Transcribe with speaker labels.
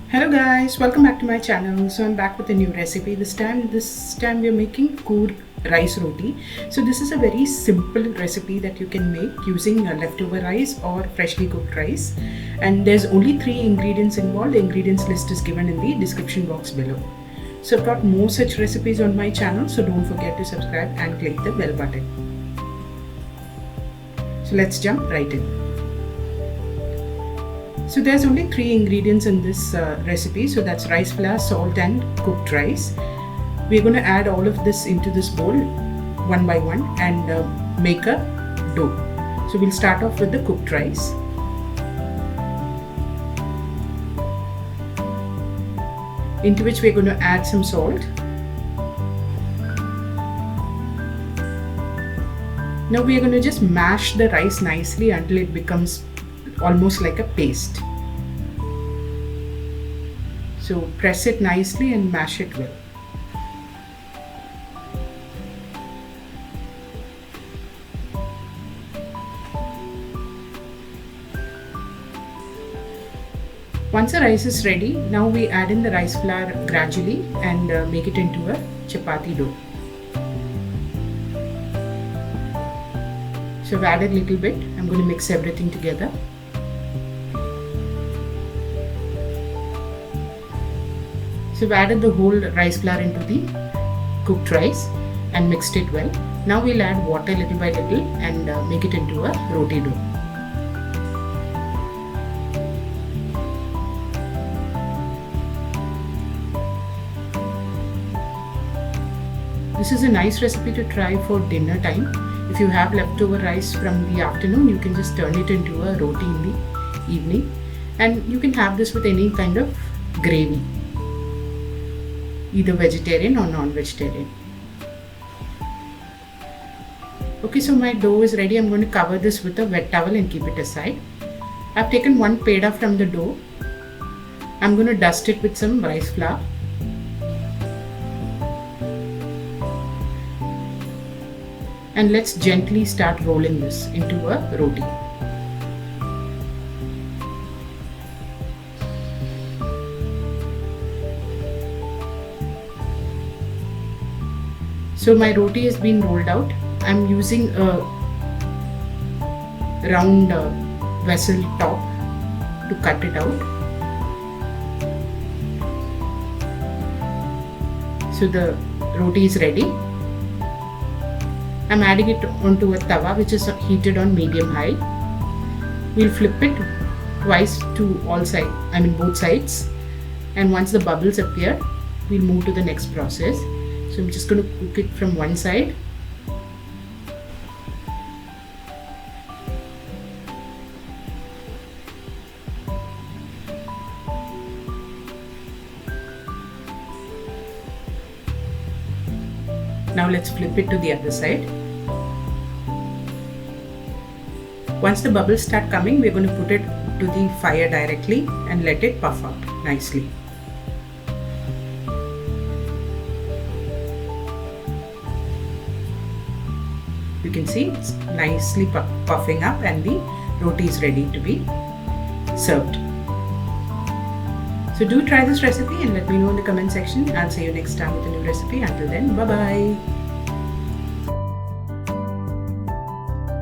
Speaker 1: Hello guys, welcome back to my channel. So I'm back with a new recipe. This time we are making Coorg Rice Roti. So this is a very simple recipe that you can make using leftover rice or freshly cooked rice. And there's only 3 ingredients involved. The ingredients list is given in the description box below. So I've got more such recipes on my channel, so don't forget to subscribe and click the bell button. So let's jump right in. So there's only 3 ingredients in this recipe. So that's rice flour, salt and cooked rice. We're going to add all of this into this bowl one by one and make a dough. So we'll start off with the cooked rice. Into which we're going to add some salt. Now we are going to just mash the rice nicely until it becomes almost like a paste. So press it nicely and mash it well. Once the rice is ready, now we add in the rice flour gradually and make it into a chapati dough. So I've added a little bit. I'm going to mix everything together. So we've added the whole rice flour into the cooked rice and mixed it well. Now we'll add water little by little and make it into a roti dough. This is a nice recipe to try for dinner time. If you have leftover rice from the afternoon, you can just turn it into a roti in the evening, and you can have this with any kind of gravy, either vegetarian or non-vegetarian. Okay, so my dough is ready. I'm going to cover this with a wet towel and keep it aside. I've taken one peda from the dough. I'm going to dust it with some rice flour. And let's gently start rolling this into a roti. So my roti has been rolled out. I'm using a round vessel top to cut it out. So the roti is ready. I'm adding it onto a tawa which is heated on medium high. We'll flip it twice to both sides. And once the bubbles appear, we'll move to the next process. So I'm just going to cook it from one side. Now let's flip it to the other side. Once the bubbles start coming, we're going to put it to the fire directly and let it puff out nicely. You can see it's nicely puffing up and the roti is ready to be served. So do try this recipe and let me know in the comment section. I'll see you next time with a new recipe. Until then, bye bye.